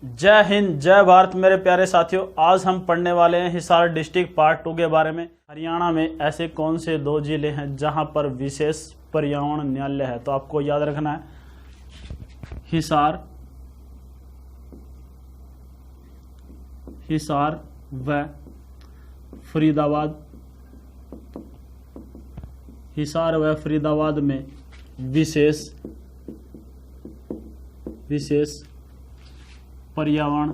जय हिंद, जय भारत मेरे प्यारे साथियों। आज हम पढ़ने वाले हैं हिसार डिस्ट्रिक्ट पार्ट 2 के बारे में। हरियाणा में ऐसे कौन से 2 जिले हैं जहां पर विशेष पर्यावरण न्यायालय है? तो आपको याद रखना है हिसार व फरीदाबाद। हिसार व फरीदाबाद में विशेष पर्यावरण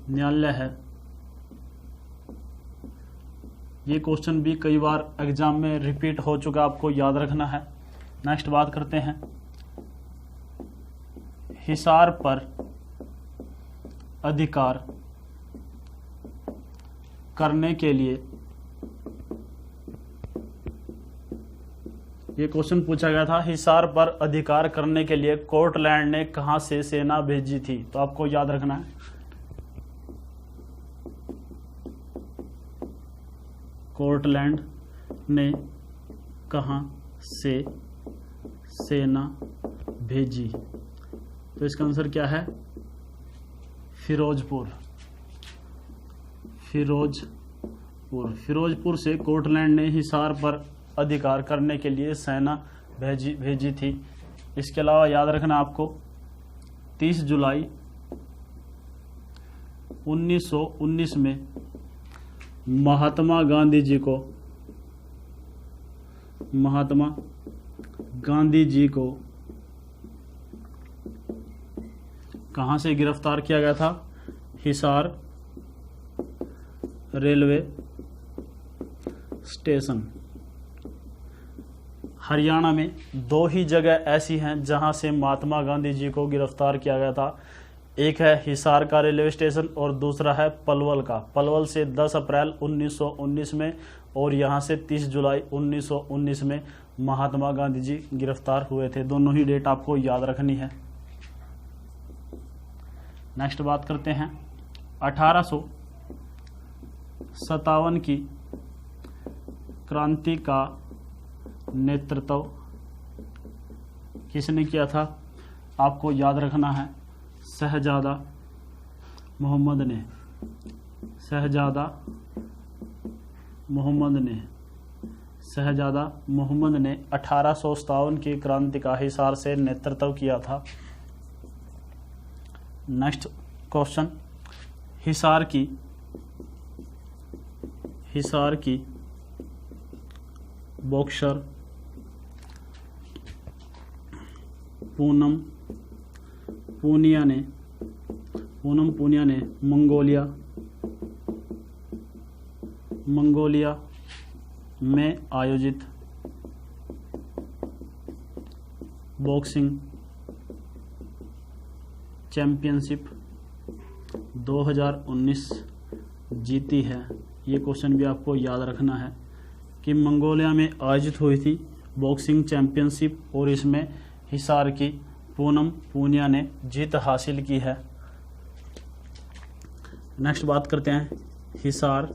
न्यायालय है। ये क्वेश्चन भी कई बार एग्जाम में रिपीट हो चुका, आपको याद रखना है। नेक्स्ट बात करते हैं हिसार पर अधिकार करने के लिए। ये क्वेश्चन पूछा गया था, हिसार पर अधिकार करने के लिए कोर्टलैंड ने कहां से सेना भेजी थी? तो आपको याद रखना है कोर्टलैंड ने कहां से सेना भेजी? तो इसका आंसर क्या है? फिरोजपुर से कोर्टलैंड ने हिसार पर अधिकार करने के लिए सेना भेजी थी। इसके अलावा याद रखना आपको 30 जुलाई 1919 में महात्मा गांधी जी को कहां से गिरफ्तार किया गया था? Hisar railway station. हरियाणा में 2 ही जगह ऐसी हैं जहां से महात्मा गांधी जी को गिरफ्तार किया गया था। एक है हिसार का रेलवे स्टेशन और दूसरा है पलवल का। पलवल से 10 अप्रैल 1919 में और यहां से 30 जुलाई 1919 में महात्मा गांधी जी गिरफ्तार हुए थे। दोनों ही डेट आपको याद रखनी है। नेक्स्ट बात करते हैं 1857 की क्रांति का नेतृत्व किसने किया था? आपको याद रखना है शहजादा मोहम्मद ने 1857 की क्रांति का हिसार से नेतृत्व किया था। नेक्स्ट क्वेश्चन, हिसार की बॉक्सर पूनम पूनिया ने मंगोलिया में आयोजित बॉक्सिंग चैंपियनशिप 2019 जीती है। ये क्वेश्चन भी आपको याद रखना है कि मंगोलिया में आयोजित हुई थी बॉक्सिंग चैंपियनशिप और इसमें हिसार की पूनम पूनिया ने जीत हासिल की है। नेक्स्ट बात करते हैं हिसार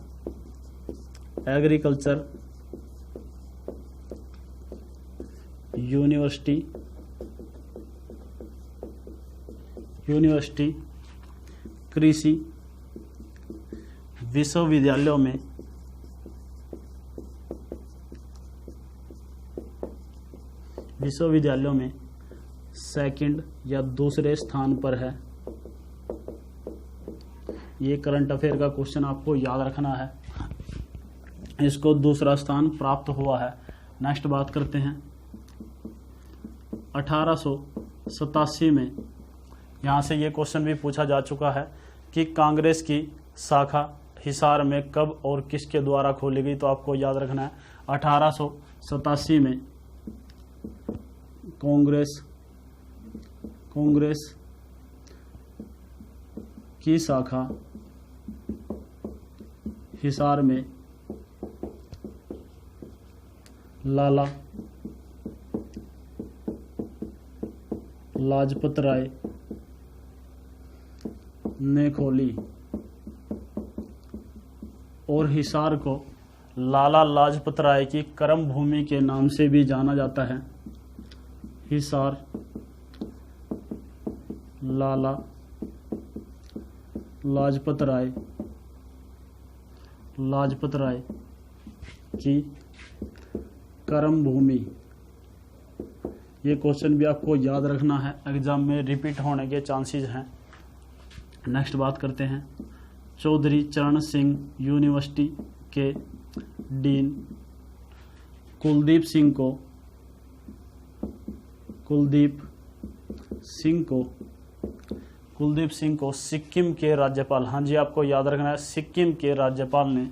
एग्रीकल्चर यूनिवर्सिटी कृषि विश्वविद्यालयों में सेकंड या दूसरे स्थान पर है। ये करंट अफेयर का क्वेश्चन आपको याद रखना है। इसको दूसरा स्थान प्राप्त हुआ है। नेक्स्ट बात करते हैं 1887 में, यहाँ से ये क्वेश्चन भी पूछा जा चुका है कि कांग्रेस की शाखा हिसार में कब और किसके द्वारा खोली गई? तो आपको याद रखना है 1887 में कांग्रेस की शाखा हिसार में लाला लाजपत राय ने खोली और हिसार को लाला लाजपत राय की कर्म भूमि के नाम से भी जाना जाता है। हिसार लाला लाजपत राय की कर्म भूमि। ये क्वेश्चन भी आपको याद रखना है, एग्जाम में रिपीट होने के चांसेस हैं। नेक्स्ट बात करते हैं चौधरी चरण सिंह यूनिवर्सिटी के डीन कुलदीप सिंह को सिक्किम के राज्यपाल, हाँ जी आपको याद रखना है, सिक्किम के राज्यपाल ने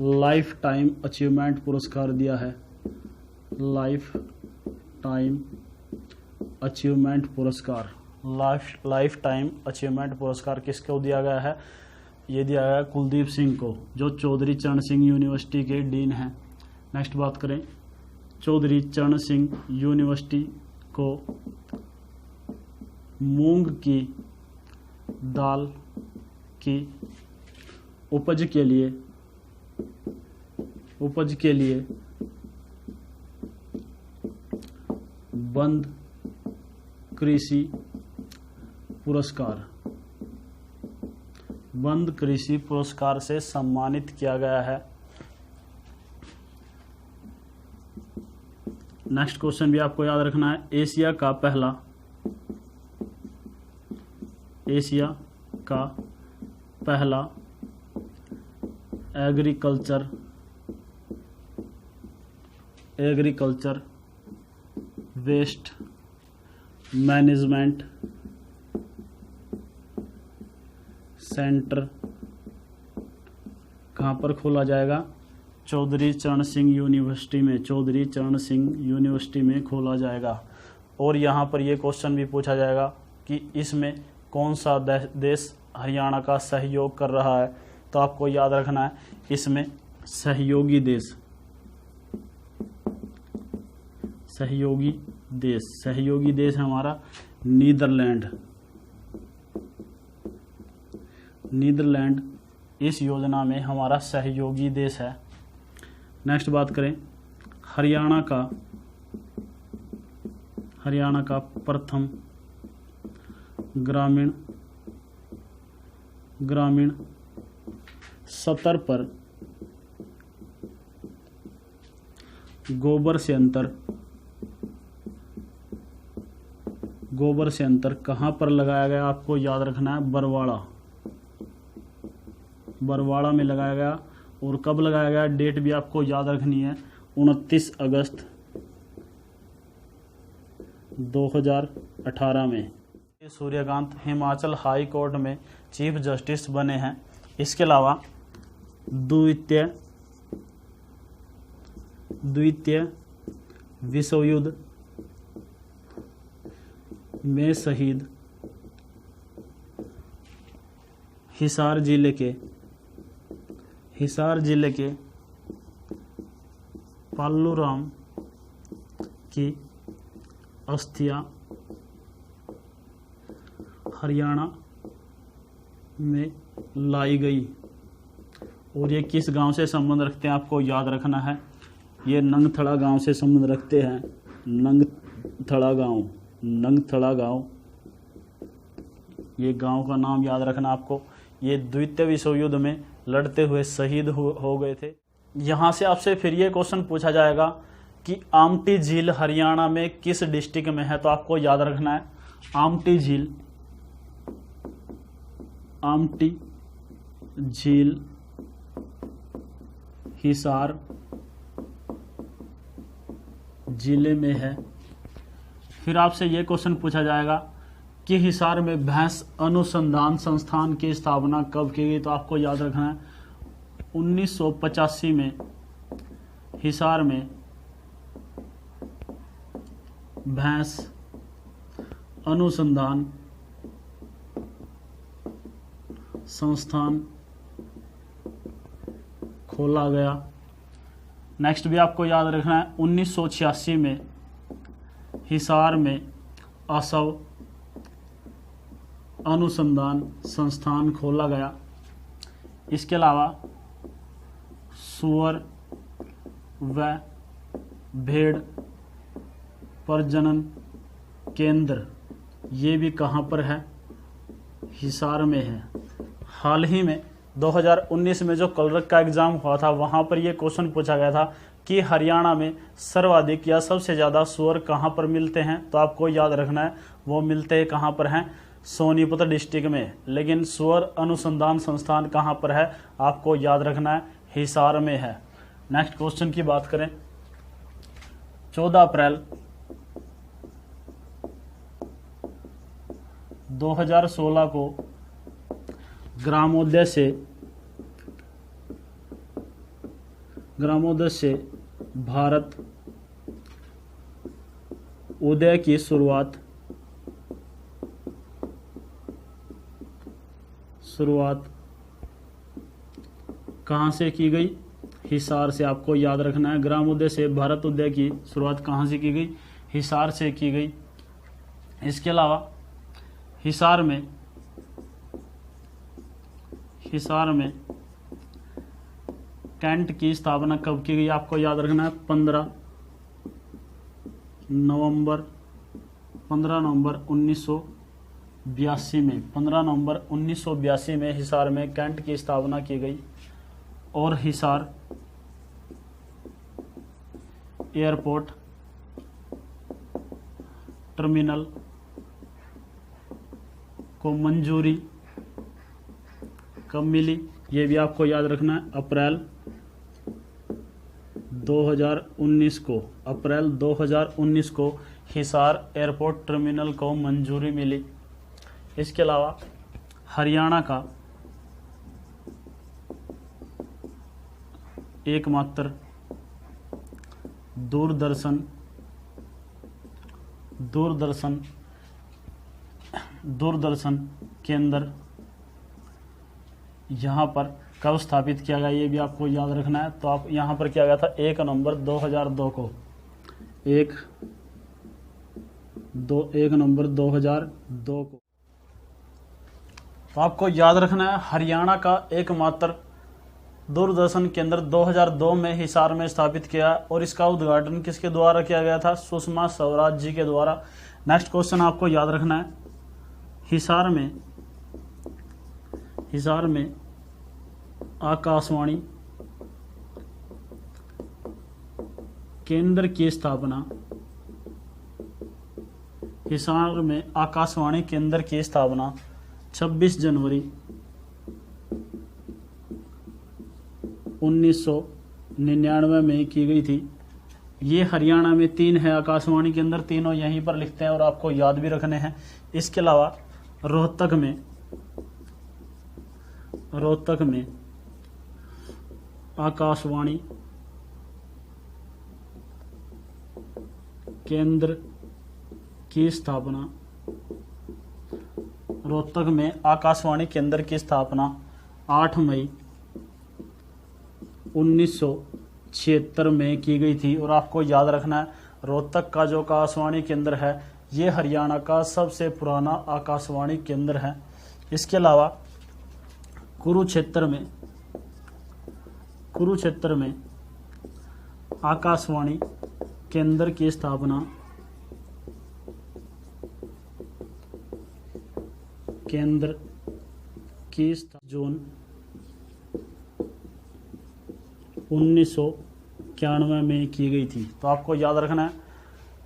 लाइफ टाइम अचीवमेंट पुरस्कार दिया है। लाइफ टाइम अचीवमेंट पुरस्कार किसको दिया गया है? ये दिया गया कुलदीप सिंह को, जो चौधरी चरण सिंह यूनिवर्सिटी के डीन हैं। नेक्स्ट बात करें, चौधरी चरण सिंह यूनिवर्सिटी को मूंग की दाल की उपज के लिए बंद कृषि पुरस्कार से सम्मानित किया गया है। नेक्स्ट क्वेश्चन भी आपको याद रखना है, एशिया का पहला एग्रीकल्चर वेस्ट मैनेजमेंट सेंटर कहाँ पर खोला जाएगा? चौधरी चरण सिंह यूनिवर्सिटी में खोला जाएगा। और यहाँ पर ये क्वेश्चन भी पूछा जाएगा कि इसमें कौन सा देश हरियाणा का सहयोग कर रहा है? तो आपको याद रखना है, इसमें सहयोगी देश हमारा नीदरलैंड इस योजना में हमारा सहयोगी देश है। नेक्स्ट बात करें, हरियाणा का प्रथम ग्रामीण स्तर पर गोबर से अंतर कहाँ पर लगाया गया? आपको याद रखना है, बरवाड़ा में लगाया गया। और कब लगाया गया? डेट भी आपको याद रखनी है, 29 अगस्त 2018 में। सूर्यकांत हिमाचल हाई कोर्ट में चीफ जस्टिस बने हैं। इसके अलावा द्वितीय विश्व युद्ध में शहीद हिसार जिले के पाल्लूराम की अस्थियां हरियाणा में लाई गई। और ये किस गांव से संबंध रखते हैं? आपको याद रखना है, ये नंगथड़ा गांव से संबंध रखते हैं। नंगथड़ा गांव, ये गांव का नाम याद रखना आपको। ये द्वितीय विश्व युद्ध में लड़ते हुए शहीद हो गए थे। यहाँ से आपसे फिर ये क्वेश्चन पूछा जाएगा कि आमटी झील हरियाणा में किस डिस्ट्रिक्ट में है? तो आपको याद रखना है, आमटी झील हिसार जिले में है। फिर आपसे ये क्वेश्चन पूछा जाएगा कि हिसार में भैंस अनुसंधान संस्थान की स्थापना कब की गई? तो आपको याद रखना है, 1985 में हिसार में भैंस अनुसंधान संस्थान खोला गया। नेक्स्ट भी आपको याद रखना है, 1986 में हिसार में असव अनुसंधान संस्थान खोला गया। इसके अलावा सूअर व भेड़ प्रजनन केंद्र, ये भी कहाँ पर है? हिसार में है। हाल ही में 2019 में जो कलरक का एग्ज़ाम हुआ था, वहाँ पर ये क्वेश्चन पूछा गया था कि हरियाणा में सर्वाधिक या सबसे ज़्यादा सूअर कहाँ पर मिलते हैं। तो आपको याद रखना है वो मिलते हैं कहाँ पर हैं? सोनीपत डिस्ट्रिक्ट में। लेकिन सूअर अनुसंधान संस्थान कहाँ पर है? आपको याद रखना है हिसार में है। नेक्स्ट क्वेश्चन की बात करें, 14 अप्रैल 2016 को ग्रामोदय से भारत उदय की शुरुआत कहाँ से की गई? हिसार से। आपको याद रखना है ग्रामोदय से भारत उदय की शुरुआत कहाँ से की गई? हिसार से की गई। इसके अलावा हिसार में कैंट की स्थापना कब की गई? आपको याद रखना है 15 नवंबर 1982 में। 15 नवंबर 1982 में हिसार में कैंट की स्थापना की गई। और हिसार एयरपोर्ट टर्मिनल को मंजूरी कब मिली? ये भी आपको याद रखना है अप्रैल 2019 को हिसार एयरपोर्ट टर्मिनल को मंजूरी मिली। इसके अलावा हरियाणा का एकमात्र दूरदर्शन केंद्र यहाँ पर कब स्थापित किया गया? ये भी आपको याद रखना है। तो आप यहाँ पर किया गया था 1 नवंबर 2002 को। 1 नवंबर 2002 को। तो आपको याद रखना है हरियाणा का एकमात्र दूरदर्शन केंद्र 2002 में हिसार में स्थापित किया और इसका उद्घाटन किसके द्वारा किया गया था? सुषमा स्वराज जी के द्वारा। नेक्स्ट क्वेश्चन आपको याद रखना है, हिसार में आकाशवाणी केंद्र की स्थापना 26 जनवरी 1999 में की गई थी। ये हरियाणा में 3 है आकाशवाणी केंद्र, तीनों यहीं पर लिखते हैं और आपको याद भी रखने हैं। इसके अलावा रोहतक में आकाशवाणी केंद्र की स्थापना 8 मई 1976 में की गई थी। और आपको याद रखना है रोहतक का जो आकाशवाणी केंद्र है ये हरियाणा का सबसे पुराना आकाशवाणी केंद्र है। इसके अलावा कुरुक्षेत्र में आकाशवाणी केंद्र की स्थापना जून 1991 में की गई थी। तो आपको याद रखना है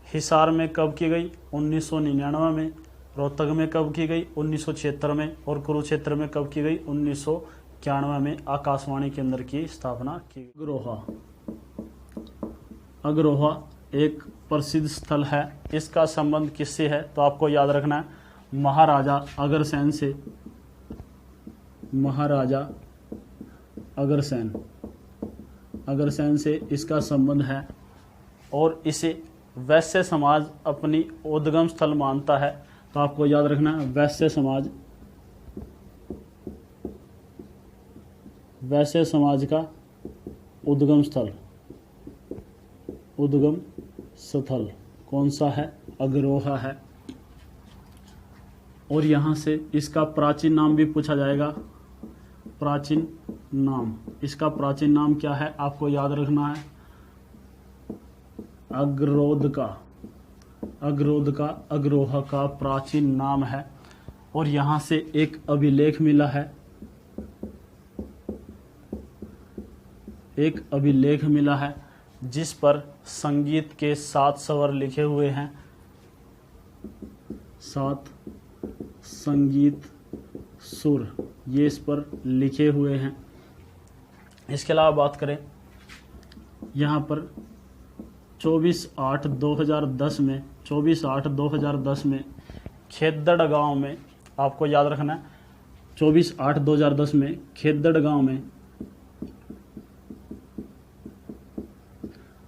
हिसार में कब की गई? 1999 में। रोहतक में कब की गई? 1976 में। और कुरुक्षेत्र में कब की गई? 1991 में आकाशवाणी केंद्र की स्थापना की गई। अग्रोहा एक प्रसिद्ध स्थल है, इसका संबंध किससे है? तो आपको याद रखना है महाराजा अग्रसेन से इसका संबंध है और इसे वैश्य समाज अपनी उद्गम स्थल मानता है। तो आपको याद रखना है वैश्य समाज का उद्गम स्थल कौन सा है? अग्रोहा है। और यहाँ से इसका प्राचीन नाम भी पूछा जाएगा, प्राचीन नाम, इसका प्राचीन नाम क्या है आपको याद रखना है। अग्रोध का, अग्रोध का, अग्रोह का प्राचीन नाम है। और यहां से एक अभिलेख मिला है, एक अभिलेख मिला है जिस पर संगीत के 7 स्वर लिखे हुए हैं, 7 संगीत सुर ये इस पर लिखे हुए हैं। इसके अलावा बात करें यहाँ पर 24/8/2010 में, 24/8/2010 में खेदड़ गांव में, आपको याद रखना है 24/8/2010 में खेदड़ गांव में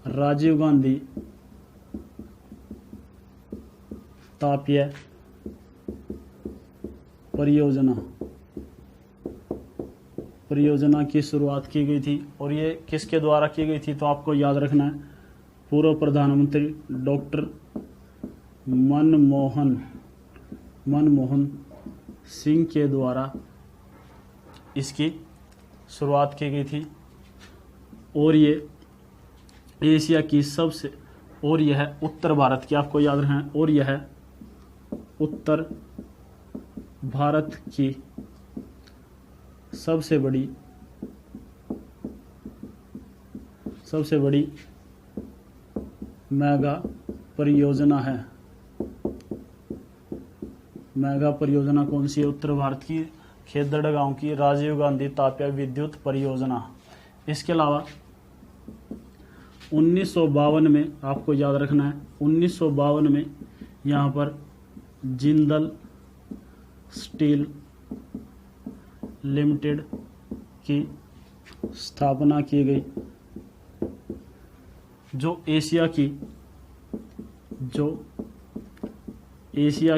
राजीव गांधी तापीय परियोजना की शुरुआत की गई थी। और ये किसके द्वारा की गई थी तो आपको याद रखना है पूर्व प्रधानमंत्री डॉक्टर मनमोहन सिंह के द्वारा इसकी शुरुआत की गई थी। और ये एशिया की सबसे, और यह उत्तर भारत की, आपको याद रखना है, और यह उत्तर भारत की सबसे बड़ी मेगा परियोजना है। मेगा परियोजना कौन सी है? उत्तर भारत की खेदड़ गांव की राजीव गांधी तापीय विद्युत परियोजना। इसके अलावा 1952 में, आपको याद रखना है 1952 में यहाँ पर जिंदल स्टील लिमिटेड की स्थापना की गई, जो एशिया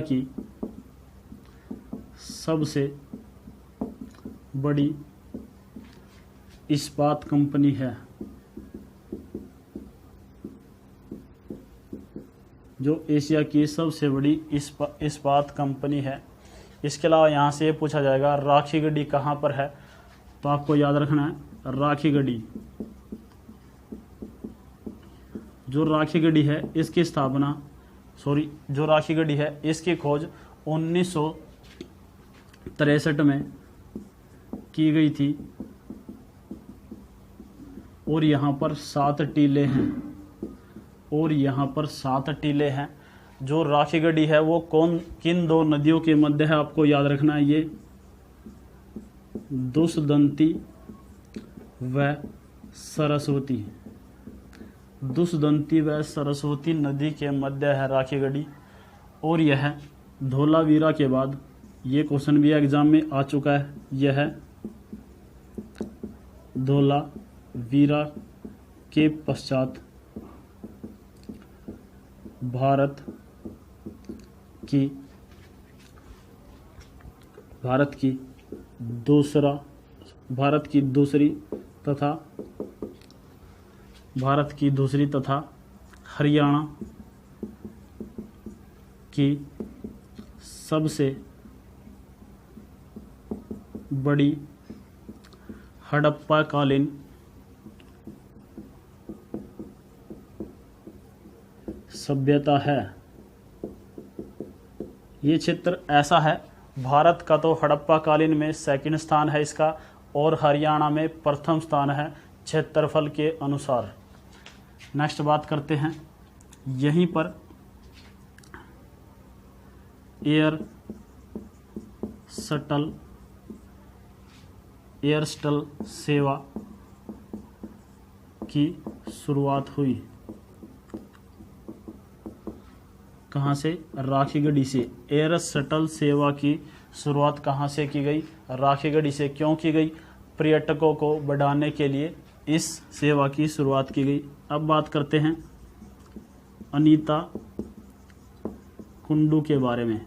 की सबसे बड़ी इस्पात कंपनी है, जो एशिया की सबसे बड़ी इस्पात कंपनी है। इसके अलावा यहाँ से ये पूछा जाएगा राखी गढ़ी कहाँ पर है, तो आपको याद रखना है राखी गढ़ी, जो राखी गढ़ी है इसकी स्थापना, जो राखी गढ़ी है इसकी खोज 1963 में की गई थी। और यहाँ पर 7 टीले हैं, और यहाँ पर 7 टीले हैं। जो राखी गढ़ी है वो किन 2 नदियों के मध्य है, आपको याद रखना है, ये दुष्दंती व सरस्वती नदी के मध्य है राखी गढ़ी। और यह धोलावीरा के बाद, ये क्वेश्चन भी एग्जाम में आ चुका है, यह धोलावीरा के पश्चात भारत की दूसरी तथा हरियाणा की सबसे बड़ी हड़प्पाकालीन सभ्यता है। ये क्षेत्र ऐसा है, भारत का तो हड़प्पाकालीन में 2nd स्थान है इसका, और हरियाणा में 1st स्थान है क्षेत्रफल के अनुसार। नेक्स्ट बात करते हैं, यहीं पर एयर शटल सेवा की शुरुआत हुई। कहाँ से? राखी गढ़ी से। एयर शटल सेवा की शुरुआत कहाँ से की गई? राखी गढ़ी से। क्यों की गई? पर्यटकों को बढ़ाने के लिए इस सेवा की शुरुआत की गई। अब बात करते हैं अनीता कुंडू के बारे में।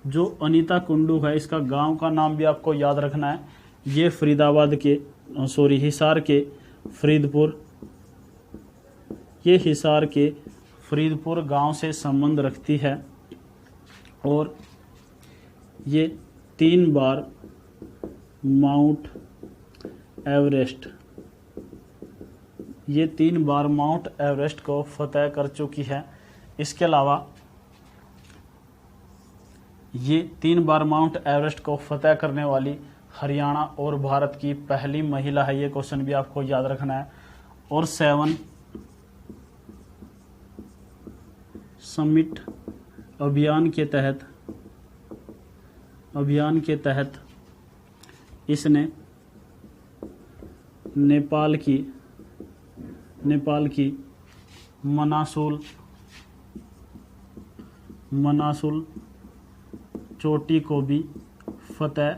जो अनीता कुंडू है, इसका गांव का नाम भी आपको याद रखना है। ये हिसार के फरीदपुर गांव से संबंध रखती है, और ये 3 बार माउंट एवरेस्ट, ये 3 बार माउंट एवरेस्ट को फतह कर चुकी है। इसके अलावा ये 3 बार माउंट एवरेस्ट को फतह करने वाली हरियाणा और भारत की पहली महिला है। ये क्वेश्चन भी आपको याद रखना है। और 7 समिट अभियान के तहत इसने नेपाल की मनासुल चोटी को भी फतह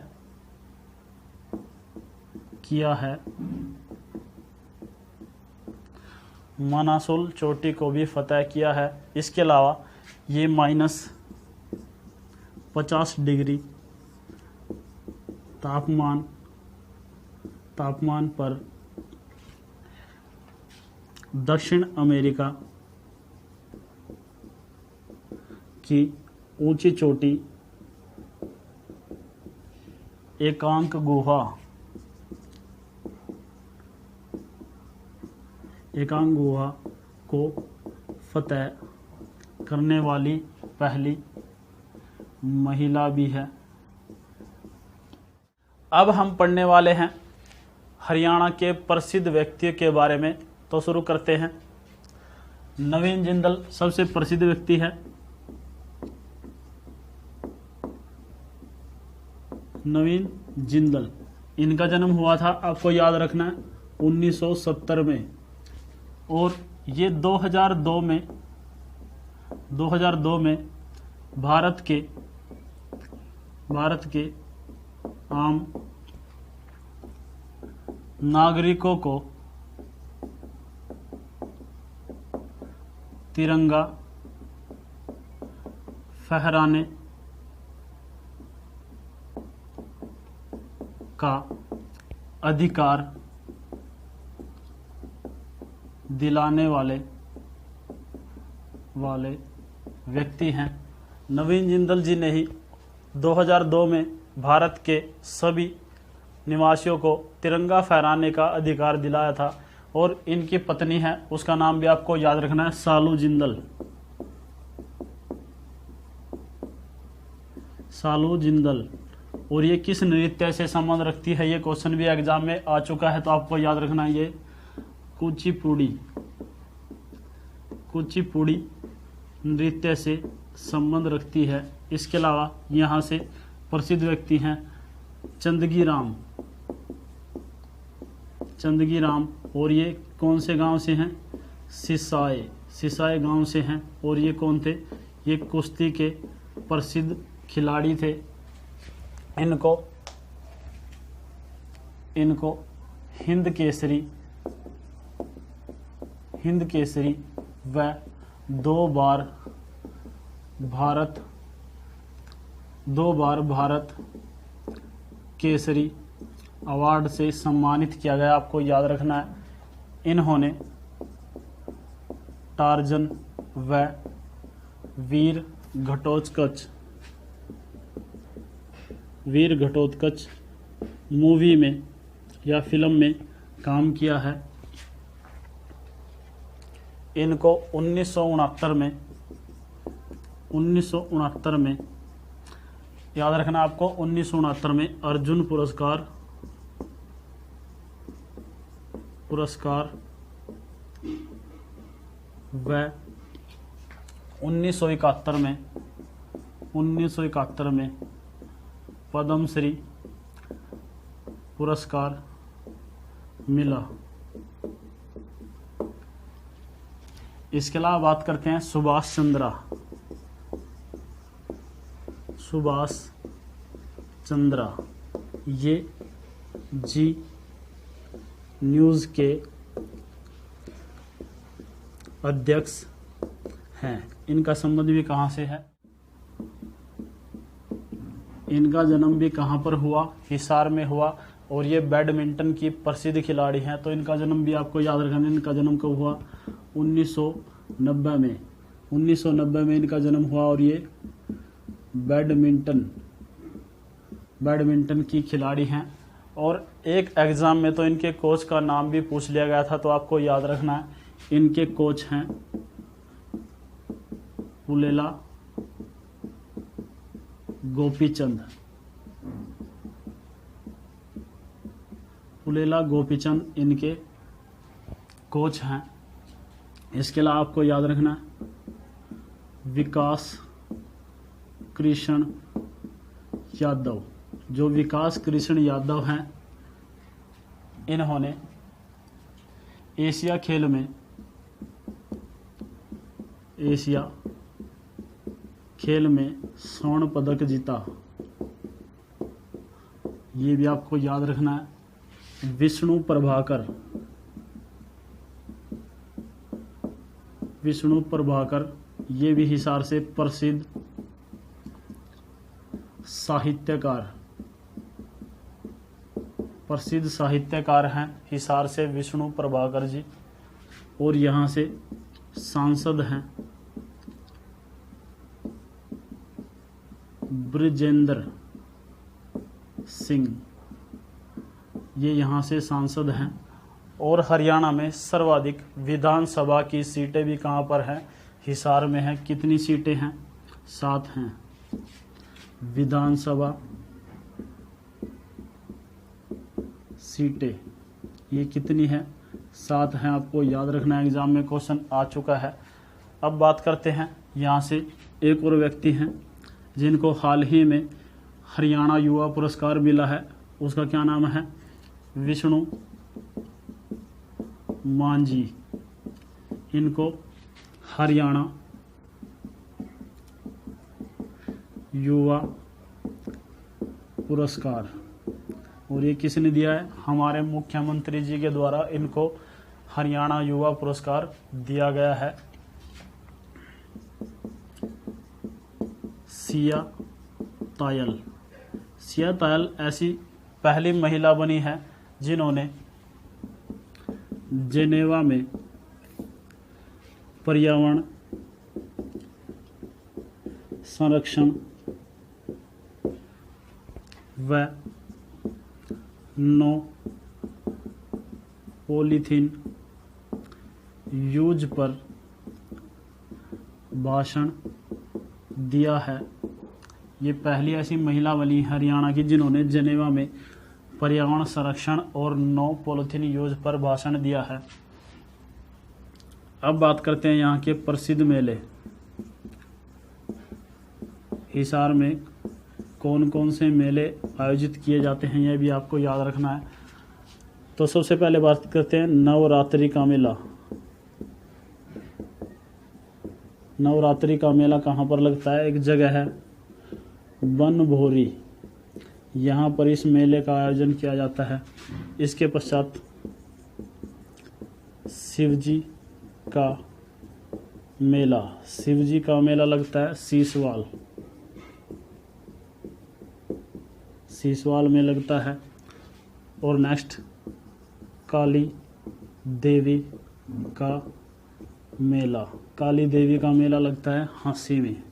किया है। मनासुल चोटी को भी फतह किया है। इसके अलावा ये -50 डिग्री तापमान पर दक्षिण अमेरिका की ऊंची चोटी एकांक गुहा को फतह करने वाली पहली महिला भी है। अब हम पढ़ने वाले हैं हरियाणा के प्रसिद्ध व्यक्तियों के बारे में। तो शुरू करते हैं। नवीन जिंदल सबसे प्रसिद्ध व्यक्ति है। नवीन जिंदल, इनका जन्म हुआ था, आपको याद रखना है, 1970 में। और ये 2002 में भारत के आम नागरिकों को तिरंगा फहराने का अधिकार दिलाने वाले व्यक्ति हैं। नवीन जिंदल जी ने ही 2002 में भारत के सभी निवासियों को तिरंगा फहराने का अधिकार दिलाया था। और इनकी पत्नी है, उसका नाम भी आपको याद रखना है, सालू जिंदल। और ये किस नृत्य से संबंध रखती है, ये क्वेश्चन भी एग्जाम में आ चुका है, तो आपको याद रखना है, ये कुचिपुड़ी नृत्य से संबंध रखती है। इसके अलावा यहाँ से प्रसिद्ध व्यक्ति हैं चंदगी राम, और ये कौन से गांव से हैं? सिसाए गांव से हैं। और ये कौन थे? ये कुश्ती के प्रसिद्ध खिलाड़ी थे। इनको हिंद केसरी व 2 बार भारत केसरी अवार्ड से सम्मानित किया गया, आपको याद रखना है। इन्होंने टार्जन व वीर घटोत्कच मूवी में या फिल्म में काम किया है। इनको 1969 में याद रखना आपको, 1969 में अर्जुन पुरस्कार व 1971 में पद्मश्री पुरस्कार मिला। इसके अलावा बात करते हैं सुभाष चंद्रा, ये जी न्यूज़ के अध्यक्ष हैं। इनका संबंध भी कहाँ से है? इनका जन्म भी कहाँ पर हुआ? हिसार में हुआ। और ये बैडमिंटन की प्रसिद्ध खिलाड़ी हैं, तो इनका जन्म भी आपको याद रखना है। इनका जन्म कब हुआ? 1990 में। 1990 में इनका जन्म हुआ। और ये बैडमिंटन की खिलाड़ी हैं। और एक एग्ज़ाम में तो इनके कोच का नाम भी पूछ लिया गया था, तो आपको याद रखना है इनके कोच हैं पुलेला गोपीचंद। पुलेला गोपीचंद इनके कोच हैं। इसके अलावा आपको याद रखना है विकास कृष्ण यादव। जो विकास कृष्ण यादव हैं, इन्होंने एशिया खेल में स्वर्ण पदक जीता। ये भी आपको याद रखना है। विष्णु प्रभाकर ये भी हिसार से प्रसिद्ध साहित्यकार हैं, हिसार से विष्णु प्रभाकर जी। और यहाँ से सांसद हैं ब्रजेंद्र सिंह, ये यहाँ से सांसद हैं। और हरियाणा में सर्वाधिक विधानसभा की सीटें भी कहाँ पर हैं? हिसार में है। कितनी सीटें हैं? 7 हैं। विधानसभा सीटें ये कितनी है? 7 हैं। आपको याद रखना है, एग्जाम में क्वेश्चन आ चुका है। अब बात करते हैं, यहाँ से एक और व्यक्ति हैं जिनको हाल ही में हरियाणा युवा पुरस्कार मिला है। उसका क्या नाम है? विष्णु मांझी। इनको हरियाणा युवा पुरस्कार, और ये किसने दिया है? हमारे मुख्यमंत्री जी के द्वारा इनको हरियाणा युवा पुरस्कार दिया गया है। सिया तायल ऐसी पहली महिला बनी है जिन्होंने जेनेवा में पर्यावरण संरक्षण व नो पॉलीथीन यूज पर भाषण दिया है। ये पहली ऐसी महिला बनी हरियाणा की जिन्होंने जेनेवा में पर्यावरण संरक्षण और नो पॉलीथीन यूज पर भाषण दिया है। अब बात करते हैं यहाँ के प्रसिद्ध मेले। हिसार में कौन कौन से मेले आयोजित किए जाते हैं, यह भी आपको याद रखना है। तो सबसे पहले बात करते हैं नवरात्रि का मेला। नवरात्रि का मेला कहाँ पर लगता है? एक जगह है बनभोरी, यहाँ पर इस मेले का आयोजन किया जाता है। इसके पश्चात शिवजी का मेला लगता है सीसवाल में लगता है। और नेक्स्ट काली देवी का मेला लगता है हांसी में।